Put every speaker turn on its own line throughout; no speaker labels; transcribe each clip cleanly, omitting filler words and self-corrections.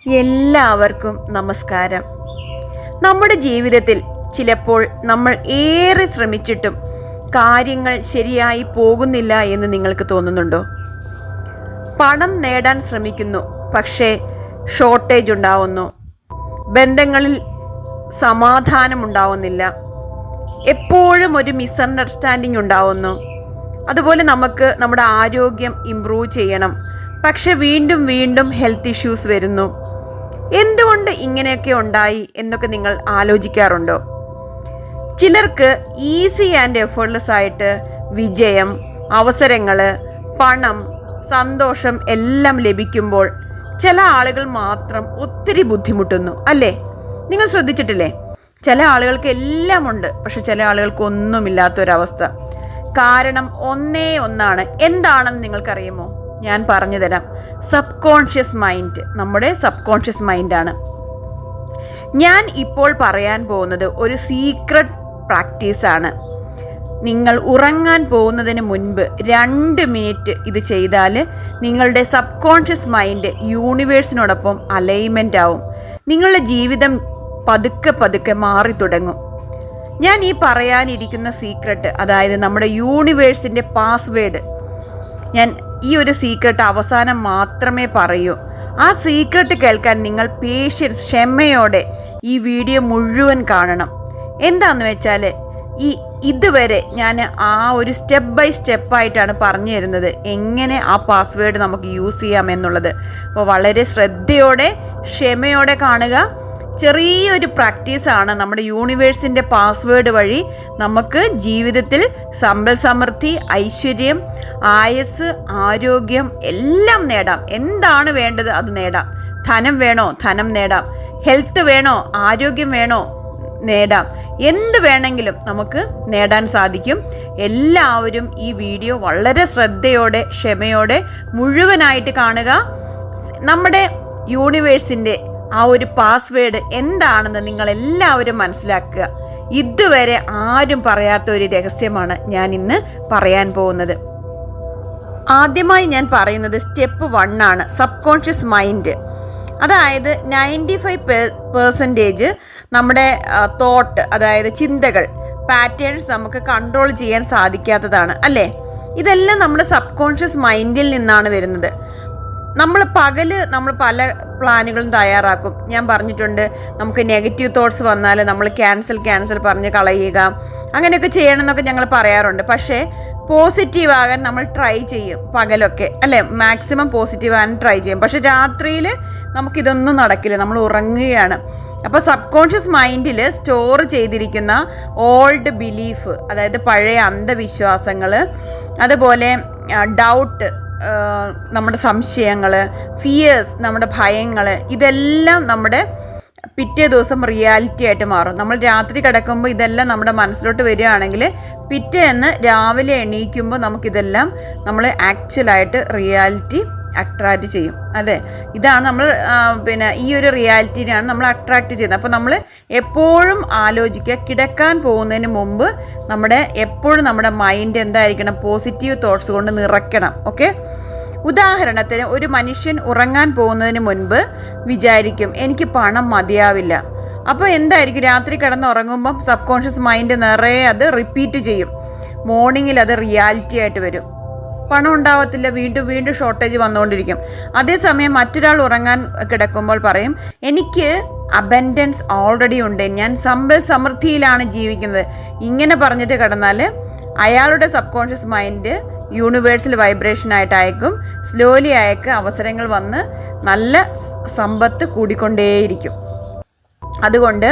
എല്ലാവർക്കും നമസ്കാരം. നമ്മുടെ ജീവിതത്തിൽ ചിലപ്പോൾ നമ്മൾ ഏറെ ശ്രമിച്ചിട്ടും കാര്യങ്ങൾ ശരിയായി പോകുന്നില്ല എന്ന് നിങ്ങൾക്ക് തോന്നുന്നുണ്ടോ? പണം നേടാൻ ശ്രമിക്കുന്നു, പക്ഷേ ഷോർട്ടേജ് ഉണ്ടാവുന്നു. ബന്ധങ്ങളിൽ സമാധാനം ഉണ്ടാവുന്നില്ല. എപ്പോഴും ഒരു മിസ്അണ്ടർസ്റ്റാൻഡിങ് ഉണ്ടാവുന്നു. അതുപോലെ നമുക്ക് നമ്മുടെ ആരോഗ്യം ഇംപ്രൂവ് ചെയ്യണം, പക്ഷെ വീണ്ടും വീണ്ടും ഹെൽത്ത് ഇഷ്യൂസ് വരുന്നു. എന്തുകൊണ്ട് ഇങ്ങനെയൊക്കെ ഉണ്ടായി എന്നൊക്കെ നിങ്ങൾ ആലോചിക്കാറുണ്ടോ? ചിലർക്ക് ഈസി ആൻഡ് എഫേർട്ട്ലെസ് ആയിട്ട് വിജയം, അവസരങ്ങൾ, പണം, സന്തോഷം എല്ലാം ലഭിക്കുമ്പോൾ ചില ആളുകൾ മാത്രം ഒത്തിരി ബുദ്ധിമുട്ടുന്നു, അല്ലേ? നിങ്ങൾ ശ്രദ്ധിച്ചിട്ടില്ലേ? ചില ആളുകൾക്ക് എല്ലാം ഉണ്ട്, പക്ഷെ ചില ആളുകൾക്ക് ഒന്നുമില്ലാത്തൊരവസ്ഥ. കാരണം ഒന്നാണ്. എന്താണെന്ന് നിങ്ങൾക്കറിയുമോ? ഞാൻ പറഞ്ഞു തരാം. സബ് കോൺഷ്യസ് മൈൻഡ്, നമ്മുടെ സബ് കോൺഷ്യസ് മൈൻഡാണ്. ഞാൻ ഇപ്പോൾ പറയാൻ പോകുന്നത് ഒരു സീക്രട്ട് പ്രാക്ടീസാണ്. നിങ്ങൾ ഉറങ്ങാൻ പോകുന്നതിന് മുൻപ് 2 മിനിറ്റ് ഇത് ചെയ്താൽ നിങ്ങളുടെ സബ് കോൺഷ്യസ് മൈൻഡ് യൂണിവേഴ്സിനോടൊപ്പം അലൈൻമെൻ്റ് ആവും. നിങ്ങളുടെ ജീവിതം പതുക്കെ പതുക്കെ മാറി തുടങ്ങും. ഞാൻ ഈ പറയാനിരിക്കുന്ന സീക്രട്ട്, അതായത് നമ്മുടെ യൂണിവേഴ്സിൻ്റെ പാസ്വേഡ്, ഞാൻ ഈ ഒരു സീക്രട്ട് അവസാനം മാത്രമേ പറയൂ. ആ സീക്രട്ട് കേൾക്കാൻ നിങ്ങൾ ക്ഷമയോടെ ഈ വീഡിയോ മുഴുവൻ കാണണം. എന്താണെന്ന് വെച്ചാൽ ഇതുവരെ ഞാൻ ആ ഒരു സ്റ്റെപ്പ് ബൈ സ്റ്റെപ്പായിട്ടാണ് പറഞ്ഞു തരുന്നത്, എങ്ങനെ ആ പാസ്വേഡ് നമുക്ക് യൂസ് ചെയ്യാം എന്നുള്ളത്. അപ്പോൾ വളരെ ശ്രദ്ധയോടെ ക്ഷമയോടെ കാണുക. ചെറിയൊരു പ്രാക്ടീസാണ്. നമ്മുടെ യൂണിവേഴ്സിൻ്റെ പാസ്വേഡ് വഴി നമുക്ക് ജീവിതത്തിൽ സമ്പൽ സമൃദ്ധി, ഐശ്വര്യം, ആയുസ്, ആരോഗ്യം എല്ലാം നേടാം. എന്താണ് വേണ്ടത് അത് നേടാം. ധനം വേണോ? ധനം നേടാം. ഹെൽത്ത് വേണോ? ആരോഗ്യം വേണോ? നേടാം. എന്ത് വേണമെങ്കിലും നമുക്ക് നേടാൻ സാധിക്കും. എല്ലാവരും ഈ വീഡിയോ വളരെ ശ്രദ്ധയോടെ ക്ഷമയോടെ മുഴുവനായിട്ട് കാണുക. നമ്മുടെ യൂണിവേഴ്സിൻ്റെ ആ ഒരു പാസ്വേഡ് എന്താണെന്ന് നിങ്ങൾ എല്ലാവരും മനസ്സിലാക്കുക. ഇതുവരെ ആരും പറയാത്ത ഒരു രഹസ്യമാണ് ഞാൻ ഇന്ന് പറയാൻ പോകുന്നത്. ആദ്യമായി ഞാൻ പറയുന്നത് സ്റ്റെപ്പ് 1 ആണ്, സബ് കോൺഷ്യസ് മൈൻഡ്. അതായത് 95% നമ്മുടെ തോട്ട്, അതായത് ചിന്തകൾ, പാറ്റേൺസ് നമുക്ക് കൺട്രോൾ ചെയ്യാൻ സാധിക്കാത്തതാണ്, അല്ലേ? ഇതെല്ലാം നമ്മുടെ സബ് കോൺഷ്യസ് മൈൻഡിൽ നിന്നാണ് വരുന്നത്. നമ്മൾ പല പ്ലാനുകളും തയ്യാറാക്കും. ഞാൻ പറഞ്ഞിട്ടുണ്ട്, നമുക്ക് നെഗറ്റീവ് തോട്ട്സ് വന്നാൽ നമ്മൾ ക്യാൻസൽ പറഞ്ഞ് കളയുക, അങ്ങനെയൊക്കെ ചെയ്യണമെന്നൊക്കെ ഞങ്ങൾ പറയാറുണ്ട്. പക്ഷേ പോസിറ്റീവ് ആകാൻ നമ്മൾ ട്രൈ ചെയ്യും പകലൊക്കെ, അല്ലേ? മാക്സിമം പോസിറ്റീവ് ആകാൻ ട്രൈ ചെയ്യും. പക്ഷെ രാത്രിയിൽ നമുക്കിതൊന്നും നടക്കില്ല, നമ്മൾ ഉറങ്ങുകയാണ്. അപ്പോൾ സബ് കോൺഷ്യസ് മൈൻഡിൽ സ്റ്റോർ ചെയ്തിരിക്കുന്ന ഓൾഡ് ബിലീഫ്, അതായത് പഴയ അന്ധവിശ്വാസങ്ങൾ, അതുപോലെ ഡൗട്ട്, നമ്മുടെ സംശയങ്ങൾ, ഫിയേഴ്സ്, നമ്മുടെ ഭയങ്ങൾ, ഇതെല്ലാം നമ്മുടെ പിറ്റേ ദിവസം റിയാലിറ്റി ആയിട്ട് മാറും. നമ്മൾ രാത്രി കിടക്കുമ്പോൾ ഇതെല്ലാം നമ്മുടെ മനസ്സിലോട്ട് വരികയാണെങ്കിൽ പിറ്റേന്ന് രാവിലെ എണീക്കുമ്പോൾ നമുക്കിതെല്ലാം നമ്മൾ ആക്ച്വലായിട്ട് റിയാലിറ്റി അട്രാക്റ്റ് ചെയ്യും. അതെ, ഇതാണ് നമ്മൾ ഈ ഒരു റിയാലിറ്റിയാണ് നമ്മൾ അട്രാക്റ്റ് ചെയ്യുന്നത്. അപ്പോൾ നമ്മൾ എപ്പോഴും ആലോചിക്കുക, കിടക്കാൻ പോകുന്നതിന് മുമ്പ് എപ്പോഴും നമ്മുടെ മൈൻഡ് എന്തായിരിക്കണം? പോസിറ്റീവ് തോട്ട്സ് കൊണ്ട് നിറയ്ക്കണം. ഓക്കെ, ഉദാഹരണത്തിന് ഒരു മനുഷ്യൻ ഉറങ്ങാൻ പോകുന്നതിന് മുൻപ് വിചാരിക്കും, എനിക്ക് പണം മതിയാവില്ല. അപ്പോൾ എന്തായിരിക്കും? രാത്രി കിടന്നുറങ്ങുമ്പം സബ് കോൺഷ്യസ് മൈൻഡ് നിറയെ അത് റിപ്പീറ്റ് ചെയ്യും. മോർണിംഗിൽ അത് റിയാലിറ്റി ആയിട്ട് വരും. പണം ഉണ്ടാവത്തില്ല, വീണ്ടും ഷോർട്ടേജ് വന്നുകൊണ്ടിരിക്കും. അതേസമയം മറ്റൊരാൾ ഉറങ്ങാൻ കിടക്കുമ്പോൾ പറയും, എനിക്ക് അബൻഡൻസ് ഓൾറെഡി ഉണ്ട്, ഞാൻ സമ്പൽ സമൃദ്ധിയിലാണ് ജീവിക്കുന്നത്. ഇങ്ങനെ പറഞ്ഞിട്ട് കിടന്നാൽ അയാളുടെ സബ് കോൺഷ്യസ് മൈൻഡ് യൂണിവേഴ്സൽ വൈബ്രേഷനായിട്ട് അയക്കും. സ്ലോലി അയക്ക് അവസരങ്ങൾ വന്ന് നല്ല സമ്പത്ത് കൂടിക്കൊണ്ടേയിരിക്കും. അതുകൊണ്ട്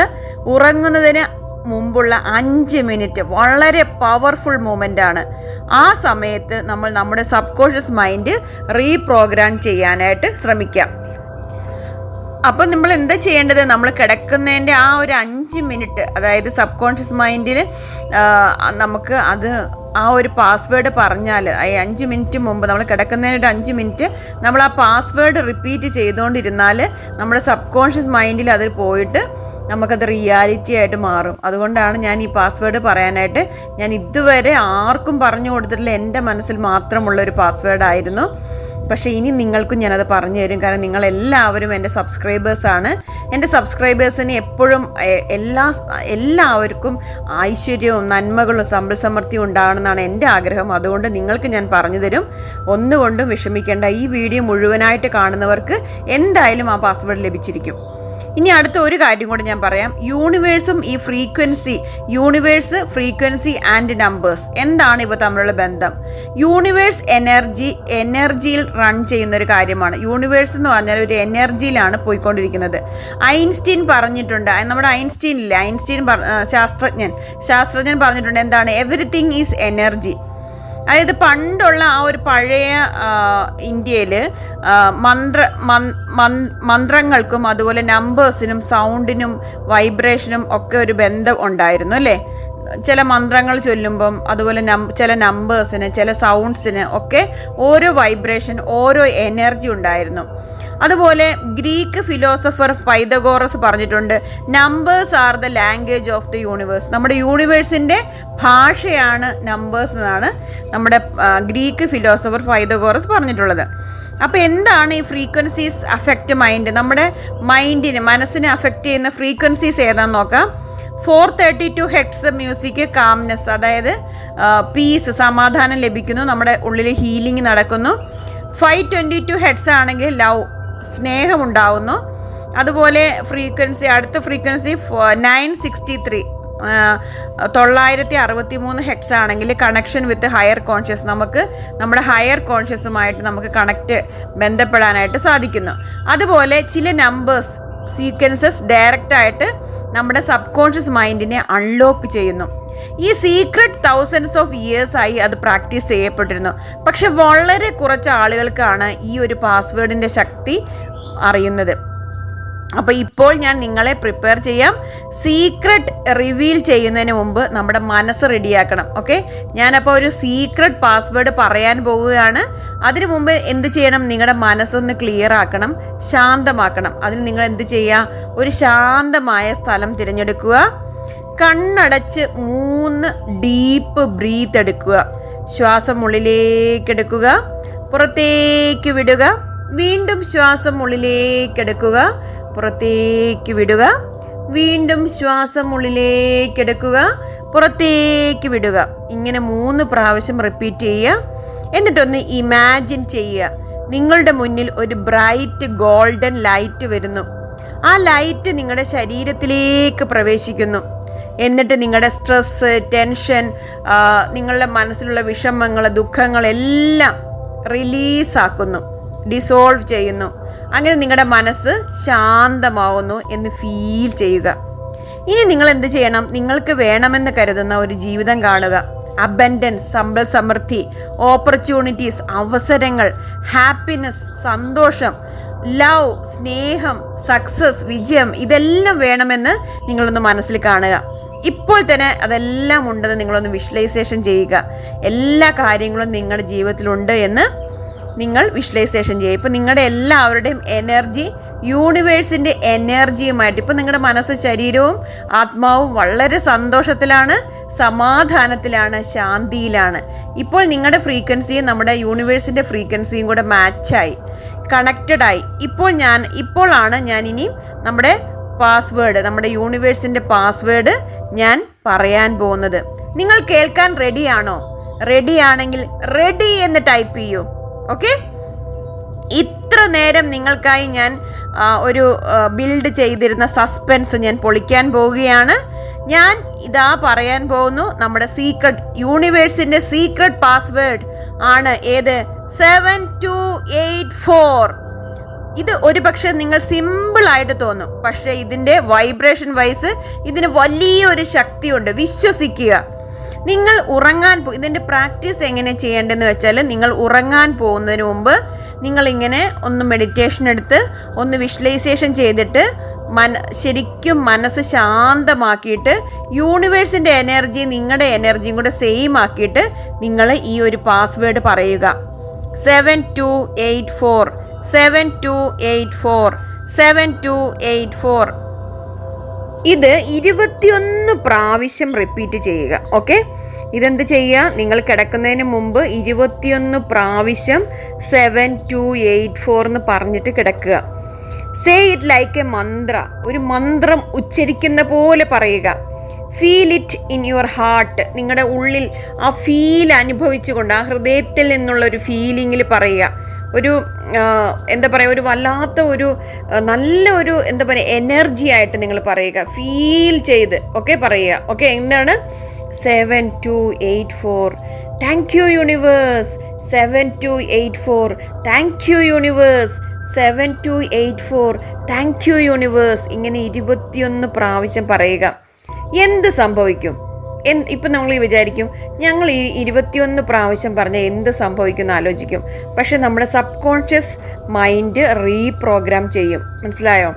ഉറങ്ങുന്നതിന് മുമ്പുള്ള 5 മിനിറ്റ് വളരെ പവർഫുൾ മൂമെൻ്റാണ്. ആ സമയത്ത് നമ്മൾ നമ്മുടെ സബ് കോൺഷ്യസ് മൈൻഡ് റീപ്രോഗ്രാം ചെയ്യാനായിട്ട് ശ്രമിക്കാം. അപ്പോൾ നമ്മൾ എന്താ ചെയ്യേണ്ടത്? നമ്മൾ കിടക്കുന്നതിൻ്റെ ആ ഒരു 5 മിനിറ്റ്, അതായത് സബ് കോൺഷ്യസ് മൈൻഡിൽ നമുക്ക് ആ ഒരു പാസ്വേഡ് പറഞ്ഞാൽ 5 മിനിറ്റ് മുമ്പ്, നമ്മൾ കിടക്കുന്നതിന് ഒരു 5 മിനിറ്റ് നമ്മൾ ആ പാസ്വേഡ് റിപ്പീറ്റ് ചെയ്തുകൊണ്ടിരുന്നാൽ നമ്മുടെ സബ് കോൺഷ്യസ് മൈൻഡിൽ അത് പോയിട്ട് നമുക്കത് റിയാലിറ്റി ആയിട്ട് മാറും. അതുകൊണ്ടാണ് ഞാൻ ഈ പാസ്വേഡ് പറയാനായിട്ട് ഞാൻ ഇതുവരെ ആർക്കും പറഞ്ഞു കൊടുത്തിട്ടില്ല, എൻ്റെ മനസ്സിൽ മാത്രമുള്ളൊരു പാസ്വേഡായിരുന്നു. പക്ഷേ ഇനി നിങ്ങൾക്കും ഞാനത് പറഞ്ഞു തരും. കാരണം നിങ്ങളെല്ലാവരും എൻ്റെ സബ്സ്ക്രൈബേഴ്സാണ്. എൻ്റെ സബ്സ്ക്രൈബേഴ്സിന് എപ്പോഴും എല്ലാവർക്കും ഐശ്വര്യവും നന്മകളും സമ്പൽ സമൃദ്ധിയും ഉണ്ടാകണമെന്നാണ് എൻ്റെ ആഗ്രഹം. അതുകൊണ്ട് നിങ്ങൾക്ക് ഞാൻ പറഞ്ഞു തരും. ഒന്നുകൊണ്ടും വിഷമിക്കേണ്ട. ഈ വീഡിയോ മുഴുവനായിട്ട് കാണുന്നവർക്ക് എന്തായാലും ആ പാസ്വേഡ് ലഭിച്ചിരിക്കും. ഇനി അടുത്ത ഒരു കാര്യം കൂടെ ഞാൻ പറയാം. യൂണിവേഴ്സും ഈ യൂണിവേഴ്സ്, ഫ്രീക്വൻസി ആൻഡ് നമ്പേഴ്സ്, എന്താണ് ഇവ തമ്മിലുള്ള ബന്ധം? യൂണിവേഴ്സ് എനർജിയിൽ റൺ ചെയ്യുന്ന ഒരു കാര്യമാണ്. യൂണിവേഴ്സ് എന്ന് പറഞ്ഞാൽ ഒരു എനർജിയിലാണ് പോയിക്കൊണ്ടിരിക്കുന്നത്. ഐൻസ്റ്റീൻ പറഞ്ഞിട്ടുണ്ട്, നമ്മുടെ ശാസ്ത്രജ്ഞൻ പറഞ്ഞിട്ടുണ്ട്, എന്താണ്? Everything is energy. അതായത് പണ്ടുള്ള ആ ഒരു പഴയ ഇന്ത്യയിൽ മന്ത്രങ്ങൾക്കും അതുപോലെ നമ്പേഴ്സിനും സൗണ്ടിനും വൈബ്രേഷനും ഒക്കെ ഒരു ബന്ധം ഉണ്ടായിരുന്നു അല്ലേ? ചില മന്ത്രങ്ങൾ ചൊല്ലുമ്പം അതുപോലെ ചില നമ്പേഴ്സിന്, ചില സൗണ്ട്സിന് ഒക്കെ ഓരോ വൈബ്രേഷൻ, ഓരോ എനർജി ഉണ്ടായിരുന്നു. അതുപോലെ ഗ്രീക്ക് ഫിലോസഫർ പൈതഗോറസ് പറഞ്ഞിട്ടുണ്ട്, numbers are the language of the universe. നമ്മുടെ യൂണിവേഴ്സിൻ്റെ ഭാഷയാണ് നമ്പേഴ്സ് എന്നാണ് നമ്മുടെ ഗ്രീക്ക് ഫിലോസഫർ പൈതഗോറസ് പറഞ്ഞിട്ടുള്ളത്. അപ്പോൾ എന്താണ് ഈ ഫ്രീക്വൻസീസ് അഫക്റ്റ് മൈൻഡ്? നമ്മുടെ മനസ്സിനെ അഫക്റ്റ് ചെയ്യുന്ന ഫ്രീക്വൻസീസ് ഏതാണെന്ന് നോക്കാം. 432 ഹെഡ്സ് മ്യൂസിക് കാംനെസ്, അതായത് പീസ്, സമാധാനം ലഭിക്കുന്നു, നമ്മുടെ ഉള്ളിൽ ഹീലിംഗ് നടക്കുന്നു. 522 ഹെഡ്സ് ആണെങ്കിൽ ലവ്, സ്നേഹമുണ്ടാവുന്നു. അതുപോലെ അടുത്ത ഫ്രീക്വൻസി 963 963 ഹെഡ്സ് ആണെങ്കിൽ കണക്ഷൻ വിത്ത് ഹയർ കോൺഷ്യസ്, നമുക്ക് നമ്മുടെ ഹയർ കോൺഷ്യസുമായിട്ട് നമുക്ക് ബന്ധപ്പെടാനായിട്ട് സാധിക്കുന്നു. അതുപോലെ ചില നമ്പേഴ്സ് സീക്വൻസസ് ഡയറക്റ്റായിട്ട് നമ്മുടെ സബ് കോൺഷ്യസ് മൈൻഡിനെ അൺലോക്ക് ചെയ്യുന്നു. ഈ സീക്രട്ട് തൗസൻഡ്സ് ഓഫ് ഇയേഴ്സായി അത് പ്രാക്ടീസ് ചെയ്യപ്പെട്ടിരുന്നു. പക്ഷെ വളരെ കുറച്ച് ആളുകൾക്കാണ് ഈ ഒരു പാസ്വേഡിൻ്റെ ശക്തി അറിയുന്നത്. അപ്പോൾ ഇപ്പോൾ ഞാൻ നിങ്ങളെ പ്രിപ്പയർ ചെയ്യാം. സീക്രട്ട് റിവീൽ ചെയ്യുന്നതിന് മുമ്പ് നമ്മുടെ മനസ്സ് റെഡിയാക്കണം. ഓക്കെ, ഞാനപ്പോൾ ഒരു സീക്രട്ട് പാസ്വേഡ് പറയാൻ പോവുകയാണ്. അതിനു മുമ്പ് എന്ത് ചെയ്യണം? നിങ്ങളുടെ മനസ്സൊന്ന് ക്ലിയർ ആക്കണം, ശാന്തമാക്കണം. അതിന് നിങ്ങൾ എന്ത് ചെയ്യുക? ഒരു ശാന്തമായ സ്ഥലം തിരഞ്ഞെടുക്കുക. കണ്ണടച്ച് 3 ഡീപ്പ് ബ്രീത്ത് എടുക്കുക. ശ്വാസം ഉള്ളിലേക്കെടുക്കുക, പുറത്തേക്ക് വിടുക. വീണ്ടും ശ്വാസം ഉള്ളിലേക്കെടുക്കുക, പുറത്തേക്ക് വിടുക. വീണ്ടും ശ്വാസം ഉള്ളിലേക്കെടുക്കുക, പുറത്തേക്ക് വിടുക. ഇങ്ങനെ 3 പ്രാവശ്യം റിപ്പീറ്റ് ചെയ്യുക. എന്നിട്ടൊന്ന് ഇമാജിൻ ചെയ്യുക, നിങ്ങളുടെ മുന്നിൽ ഒരു ബ്രൈറ്റ് ഗോൾഡൻ ലൈറ്റ് വരുന്നു. ആ ലൈറ്റ് നിങ്ങളുടെ ശരീരത്തിലേക്ക് പ്രവേശിക്കുന്നു. എന്നിട്ട് നിങ്ങളുടെ സ്ട്രെസ്സ്, ടെൻഷൻ, നിങ്ങളുടെ മനസ്സിലുള്ള വിഷമങ്ങൾ, ദുഃഖങ്ങളെല്ലാം റിലീസാക്കുന്നു, ഡിസോൾവ് ചെയ്യുന്നു. അങ്ങനെ നിങ്ങളുടെ മനസ്സ് ശാന്തമാവുന്നു എന്ന് ഫീൽ ചെയ്യുക. ഇനി നിങ്ങൾ എന്ത് ചെയ്യണം? നിങ്ങൾക്ക് വേണമെന്ന് കരുതുന്ന ഒരു ജീവിതം കാണുക. അബൻഡൻസ്, സമ്പൽ സമൃദ്ധി, ഓപ്പർച്യൂണിറ്റീസ്, അവസരങ്ങൾ, ഹാപ്പിനെസ്, സന്തോഷം, ലവ്, സ്നേഹം, സക്സസ്, വിജയം, ഇതെല്ലാം വേണമെന്ന് നിങ്ങളൊന്ന് മനസ്സിൽ കാണുക. ഇപ്പോൾ തന്നെ അതെല്ലാം ഉണ്ടെന്ന് നിങ്ങളൊന്ന് വിഷ്വലൈസേഷൻ ചെയ്യുക. എല്ലാ കാര്യങ്ങളും നിങ്ങളുടെ ജീവിതത്തിലുണ്ട് എന്ന് നിങ്ങൾ വിഷ്വലൈസേഷൻ ചെയ്യുക. ഇപ്പോൾ നിങ്ങളുടെ എല്ലാവരുടെയും എനർജി യൂണിവേഴ്സിൻ്റെ എനർജിയുമായിട്ട്, ഇപ്പോൾ നിങ്ങളുടെ മനസ്സ്, ശരീരവും ആത്മാവും വളരെ സന്തോഷത്തിലാണ്, സമാധാനത്തിലാണ്, ശാന്തിയിലാണ്. ഇപ്പോൾ നിങ്ങളുടെ ഫ്രീക്വൻസിയും നമ്മുടെ യൂണിവേഴ്സിൻ്റെ ഫ്രീക്വൻസിയും കൂടെ മാച്ചായി, കണക്റ്റഡായി. ഇപ്പോഴാണ് ഞാൻ ഇനിയും നമ്മുടെ പാസ്വേഡ്, നമ്മുടെ യൂണിവേഴ്സിൻ്റെ പാസ്വേഡ് ഞാൻ പറയാൻ പോകുന്നത്. നിങ്ങൾ കേൾക്കാൻ റെഡിയാണോ? റെഡിയാണെങ്കിൽ റെഡി എന്ന് ടൈപ്പ് ചെയ്യൂ. ഓക്കെ, ഇത്ര നേരം നിങ്ങൾക്കായി ഞാൻ ഒരു ബിൽഡ് ചെയ്തിരുന്ന സസ്പെൻസ് ഞാൻ പൊളിക്കാൻ പോവുകയാണ്. ഞാൻ ഇതാ പറയാൻ പോകുന്നു. നമ്മുടെ യൂണിവേഴ്സിൻ്റെ സീക്രട്ട് പാസ്വേഡ് ആണ് ഏത്? 7284. ഇത് ഒരു പക്ഷേ നിങ്ങൾ സിമ്പിളായിട്ട് തോന്നും, പക്ഷേ ഇതിൻ്റെ വൈബ്രേഷൻ വൈസ് ഇതിന് വലിയൊരു ശക്തിയുണ്ട്. വിശ്വസിക്കുക. നിങ്ങൾ ഇതിൻ്റെ പ്രാക്ടീസ് എങ്ങനെ ചെയ്യേണ്ടതെന്ന് വെച്ചാൽ, നിങ്ങൾ ഉറങ്ങാൻ പോകുന്നതിന് മുമ്പ് നിങ്ങളിങ്ങനെ ഒന്ന് മെഡിറ്റേഷൻ എടുത്ത് ഒന്ന് വിഷ്വലൈസേഷൻ ചെയ്തിട്ട് ശരിക്കും മനസ്സ് ശാന്തമാക്കിയിട്ട് യൂണിവേഴ്സിൻ്റെ എനർജി നിങ്ങളുടെ എനർജിയും കൂടെ സെയിം ആക്കിയിട്ട് നിങ്ങൾ ഈ ഒരു പാസ്വേഡ് പറയുക. 7284 7284 7284. ഇത് 21 പ്രാവശ്യം റിപ്പീറ്റ് ചെയ്യുക. ഓക്കെ, ഇതെന്ത് ചെയ്യുക, നിങ്ങൾ കിടക്കുന്നതിന് മുമ്പ് 21 പ്രാവശ്യം 7284 എന്ന് പറഞ്ഞിട്ട് കിടക്കുക. സേ ഇറ്റ് ലൈക്ക് എ മന്ത്ര, ഒരു മന്ത്രം ഉച്ചരിക്കുന്ന പോലെ പറയുക. Feel it in your heart, നിങ്ങളുടെ ഉള്ളിൽ ആ ഫീൽ അനുഭവിച്ചുകൊണ്ട്, ആ ഹൃദയത്തിൽ നിന്നുള്ള ഒരു ഫീലിങ്ങിൽ പറയുക. ഒരു എന്താ പറയുക, ഒരു വല്ലാത്ത ഒരു നല്ല ഒരു എന്താ പറയുക എനർജി ആയിട്ട് നിങ്ങൾ പറയുക, ഫീൽ ചെയ്ത് പറയുക. എന്താണ്? 7284 thank you universe, 7284 thank you universe, 7284 thank you universe. ഇങ്ങനെ 21 പ്രാവശ്യം പറയുക. എന്ത് സംഭവിക്കും? ഇപ്പം നമ്മൾ വിചാരിക്കും ഞങ്ങൾ ഈ 21 പ്രാവശ്യം പറഞ്ഞാൽ എന്ത് സംഭവിക്കും എന്ന് ആലോചിക്കും. പക്ഷെ നമ്മുടെ സബ് കോൺഷ്യസ് മൈൻഡ് റീപ്രോഗ്രാം ചെയ്യും. മനസ്സിലായോ?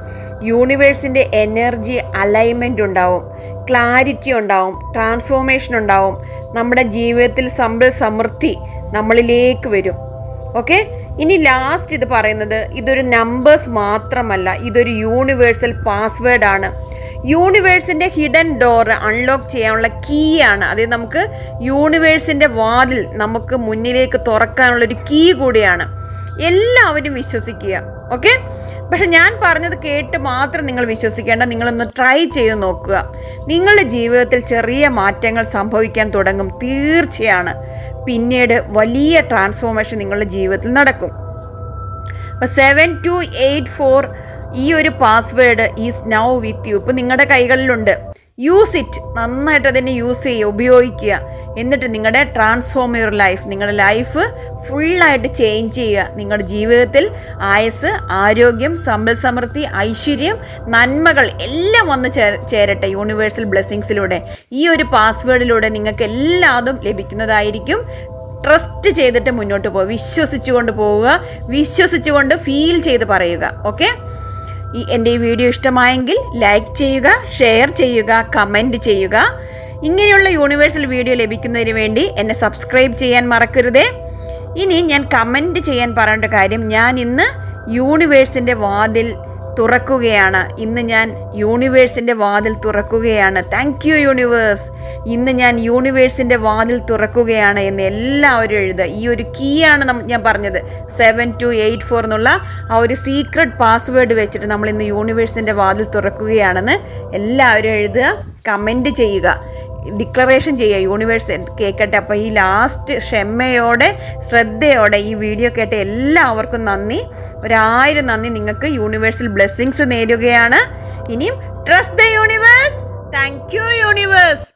യൂണിവേഴ്സിൻ്റെ എനർജി അലൈൻമെൻറ്റ് ഉണ്ടാവും, ക്ലാരിറ്റി ഉണ്ടാവും, ട്രാൻസ്ഫോർമേഷൻ ഉണ്ടാവും. നമ്മുടെ ജീവിതത്തിൽ സമ്പൽ സമൃദ്ധി നമ്മളിലേക്ക് വരും. ഇനി ലാസ്റ്റ് ഇത് പറയുന്നത്, ഇതൊരു നമ്പേഴ്സ് മാത്രമല്ല, ഇതൊരു യൂണിവേഴ്സൽ പാസ്വേഡ് ആണ്. യൂണിവേഴ്സിൻ്റെ ഹിഡൻ ഡോർ അൺലോക്ക് ചെയ്യാനുള്ള കീ ആണ്. അതായത് നമുക്ക് യൂണിവേഴ്സിൻ്റെ വാതിൽ നമുക്ക് മുന്നിലേക്ക് തുറക്കാനുള്ളൊരു കീ കൂടിയാണ്. എല്ലാവരും വിശ്വസിക്കുക. പക്ഷെ ഞാൻ പറഞ്ഞത് കേട്ട് മാത്രം നിങ്ങൾ വിശ്വസിക്കേണ്ട, നിങ്ങളൊന്ന് ട്രൈ ചെയ്ത് നോക്കുക. നിങ്ങളുടെ ജീവിതത്തിൽ ചെറിയ മാറ്റങ്ങൾ സംഭവിക്കാൻ തുടങ്ങും, തീർച്ചയാണ്. പിന്നീട് വലിയ ട്രാൻസ്ഫോർമേഷൻ നിങ്ങളുടെ ജീവിതത്തിൽ നടക്കും. 7284 ഈ ഒരു password is now with you. ഇപ്പം നിങ്ങളുടെ കൈകളിലുണ്ട്. യൂസ് ഇറ്റ്, നന്നായിട്ട് അതിനെ യൂസ് ചെയ്യുക, ഉപയോഗിക്കുക. എന്നിട്ട് നിങ്ങളുടെ ട്രാൻസ്ഫോം യുവർ ലൈഫ്, നിങ്ങളുടെ ലൈഫ് ഫുള്ളായിട്ട് ചേഞ്ച് ചെയ്യുക. നിങ്ങളുടെ ജീവിതത്തിൽ ആയുസ്, ആരോഗ്യം, സമ്പൽ സമൃദ്ധി, ഐശ്വര്യം, നന്മകൾ എല്ലാം വന്ന് ചേരട്ടെ യൂണിവേഴ്സൽ ബ്ലെസ്സിങ്സിലൂടെ. ഈ ഒരു പാസ്വേഡിലൂടെ നിങ്ങൾക്ക് എല്ലാതും ലഭിക്കുന്നതായിരിക്കും. ട്രസ്റ്റ് ചെയ്തിട്ട് മുന്നോട്ട് പോകുക, വിശ്വസിച്ചുകൊണ്ട് പോവുക, വിശ്വസിച്ചുകൊണ്ട് ഫീൽ ചെയ്ത് പറയുക. എൻ്റെ ഈ വീഡിയോ ഇഷ്ടമായെങ്കിൽ ലൈക്ക് ചെയ്യുക, ഷെയർ ചെയ്യുക, കമൻറ്റ് ചെയ്യുക. ഇങ്ങനെയുള്ള യൂണിവേഴ്സൽ വീഡിയോ ലഭിക്കുന്നതിന് വേണ്ടി എന്നെ സബ്സ്ക്രൈബ് ചെയ്യാൻ മറക്കരുതേ. ഇനി ഞാൻ കമൻറ്റ് ചെയ്യാൻ പറയേണ്ട കാര്യം, ഞാൻ ഇന്ന് യൂണിവേഴ്സിൻ്റെ വാതിൽ തുറക്കുകയാണ്. ഇന്ന് ഞാൻ യൂണിവേഴ്സിൻ്റെ വാതിൽ തുറക്കുകയാണ്. താങ്ക് യു യൂണിവേഴ്സ്, ഇന്ന് ഞാൻ യൂണിവേഴ്സിൻ്റെ വാതിൽ തുറക്കുകയാണ് എന്ന് എല്ലാവരും എഴുതുക. ഈ ഒരു കീ ആണ് ഞാൻ പറഞ്ഞത്, 7284 എന്നുള്ള ആ ഒരു സീക്രട്ട് പാസ്വേഡ് വെച്ചിട്ട് നമ്മൾ ഇന്ന് യൂണിവേഴ്സിൻ്റെ വാതിൽ തുറക്കുകയാണെന്ന് എല്ലാവരും എഴുതുക, കമൻറ്റ് ചെയ്യുക, ഡിക്ലറേഷൻ ചെയ്യുക. യൂണിവേഴ്സ് കേൾക്കട്ടെ. അപ്പോൾ ഈ ലാസ്റ്റ് ക്ഷമയോടെ ശ്രദ്ധയോടെ ഈ വീഡിയോ കേട്ട എല്ലാവർക്കും നന്ദി, 1000 നന്ദി. നിങ്ങൾക്ക് യൂണിവേഴ്സൽ ബ്ലെസ്സിങ്സ് നേരുകയാണ്. ഇനിയും trust the universe. Thank you universe.